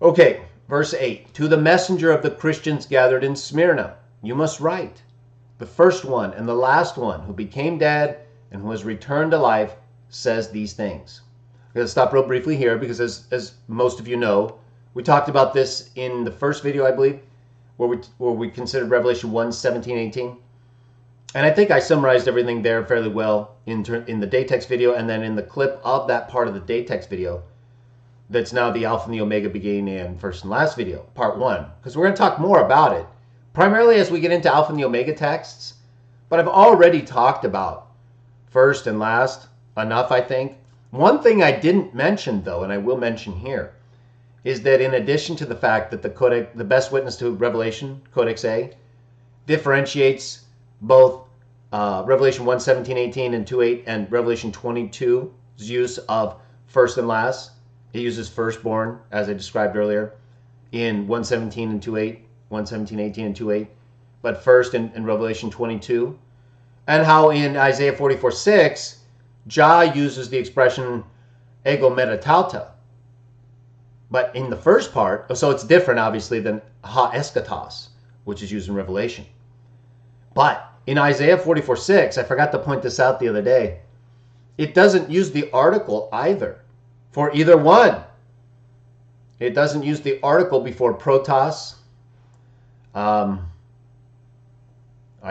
Okay, verse 8. To the messenger of the Christians gathered in Smyrna, you must write, the first one and the last one who became dead and who has returned to life says these things. I'm going to stop real briefly here because as most of you know, we talked about this in the first video, I believe, where we considered Revelation 1, 17, 18. And I think I summarized everything there fairly well in the day text video, and then in the clip of that part of the day text video that's now the Alpha and the Omega beginning and first and last video, part 1. Because we're going to talk more about it, primarily as we get into Alpha and the Omega texts. But I've already talked about first and last enough, I think. One thing I didn't mention, though, and I will mention here, is that in addition to the fact that the best witness to Revelation, Codex A, differentiates both Revelation 1, 17, 18, and 2, 8, and Revelation 22's use of first and last. It uses firstborn, as I described earlier, in 1:17 and 2:8, 1:17, 18, and 2:8, but first in Revelation 22. And how in Isaiah 44:6, Jah uses the expression ego metatauta. But in the first part, so it's different, obviously, than ha eschatos, which is used in Revelation. But in Isaiah 44:6, I forgot to point this out the other day, it doesn't use the article either for either one. It doesn't use the article before protos. I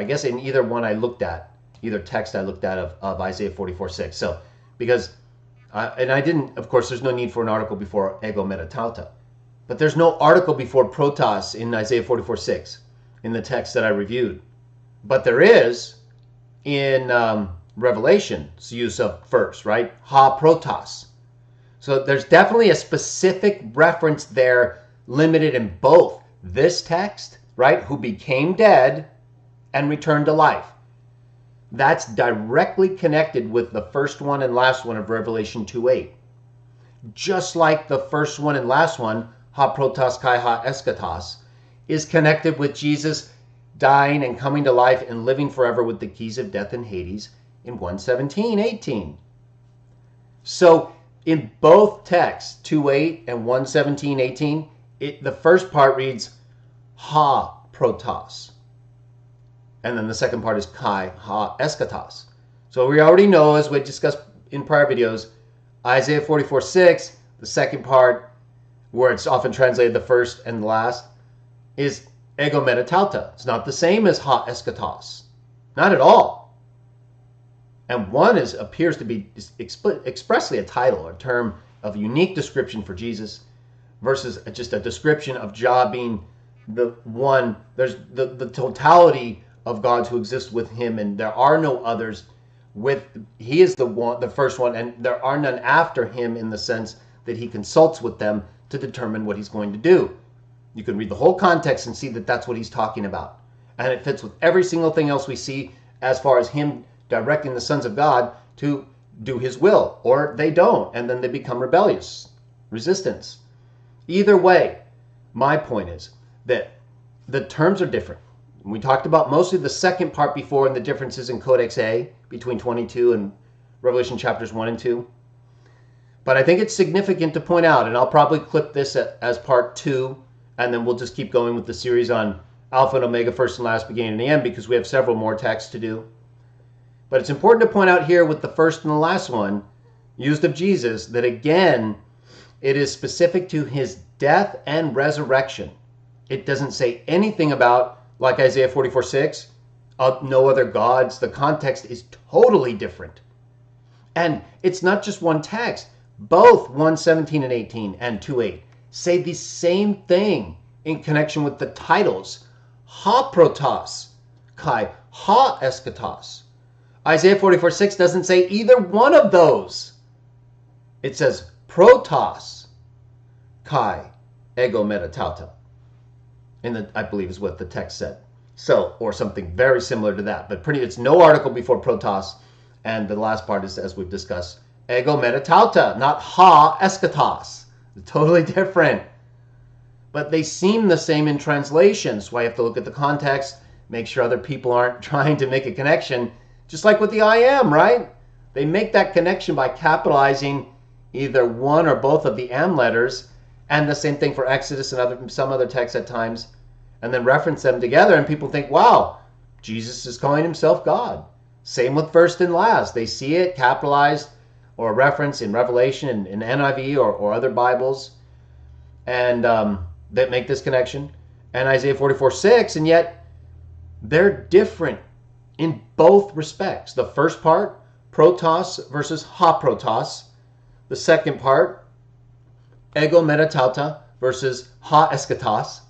guess in either one I looked at, either text I looked at of Isaiah 44:6. So, because, and I didn't, of course, there's no need for an article before ego metatauta. But there's no article before protos in Isaiah 44:6 in the text that I reviewed. But there is in Revelation's use of first, right? Ha protos. So there's definitely a specific reference there, limited in both this text, right? Who became dead and returned to life. That's directly connected with the first one and last one of Revelation 2:8. Just like the first one and last one, ha protos kai ha eschatos, is connected with Jesus dying and coming to life and living forever with the keys of death and Hades in 1:17, 18. So in both texts, 2:8 and 1:17, 18, the first part reads ha protos. And then the second part is kai ha eschatos. So we already know, as we discussed in prior videos, Isaiah 44:6, the second part, where it's often translated the first and the last, is ego metatauta. It's not the same as ha eschatos. Not at all. And one appears to be expressly a title, a term of unique description for Jesus, versus just a description of Jah being the one. There's the totality of gods who exist with him, and there are no others. He is the first one, and there are none after him in the sense that he consults with them to determine what he's going to do. You can read the whole context and see that that's what he's talking about. And it fits with every single thing else we see as far as him directing the sons of God to do his will, or they don't, and then they become rebellious, resistance. Either way, my point is that the terms are different. We talked about mostly the second part before and the differences in Codex A between 22 and Revelation chapters 1 and 2. But I think it's significant to point out, and I'll probably clip this as part 2, and then we'll just keep going with the series on Alpha and Omega, first and last, beginning and the end, because we have several more texts to do. But it's important to point out here with the first and the last one, used of Jesus, that again, it is specific to his death and resurrection. It doesn't say anything about, like Isaiah 44:6, no other gods. The context is totally different. And it's not just one text. Both 1:17 and 18 and 2:8 say the same thing in connection with the titles. Ha protos, kai, ha eschatos. Isaiah 44:6 doesn't say either one of those. It says protos, kai, ego metatauta. And I believe is what the text said. So, or something very similar to that. But it's no article before protos. And the last part is, as we've discussed, ego metatauta, not ha eschatos. Totally different. But they seem the same in translation. So I have to look at the context, make sure other people aren't trying to make a connection. Just like with the I am, right? They make that connection by capitalizing either one or both of the am letters and the same thing for Exodus and some other texts at times, and then reference them together, and people think, wow, Jesus is calling himself God. Same with first and last. They see it capitalized or reference in Revelation, in NIV or other Bibles, and that make this connection, and Isaiah 44:6, and yet they're different in both respects. The first part, protos versus ha-protos. The second part, ego metatauta versus ha-eschatos.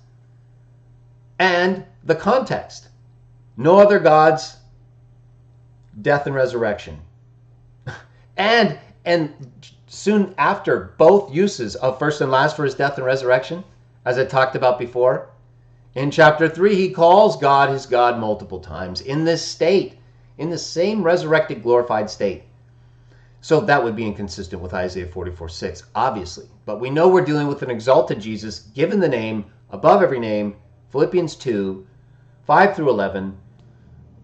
And the context, no other gods, death and resurrection. And soon after both uses of first and last for his death and resurrection, as I talked about before, in chapter 3, he calls God his God multiple times in this state, in the same resurrected, glorified state. So that would be inconsistent with Isaiah 44:6, obviously. But we know we're dealing with an exalted Jesus, given the name above every name, Philippians 2, 5 through 11,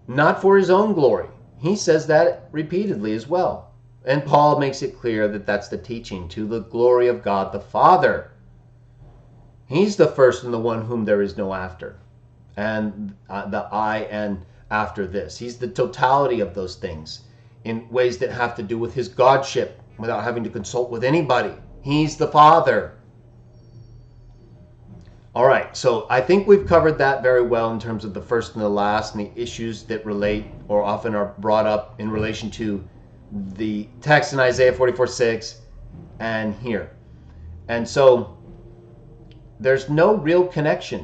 not for his own glory. He says that repeatedly as well. And Paul makes it clear that that's the teaching, to the glory of God the Father. He's the first and the one whom there is no after. And the I and after this. He's the totality of those things in ways that have to do with his godship without having to consult with anybody. He's the Father. All right, so I think we've covered that very well in terms of the first and the last and the issues that relate or often are brought up in relation to the text in Isaiah 44:6 and here. And so there's no real connection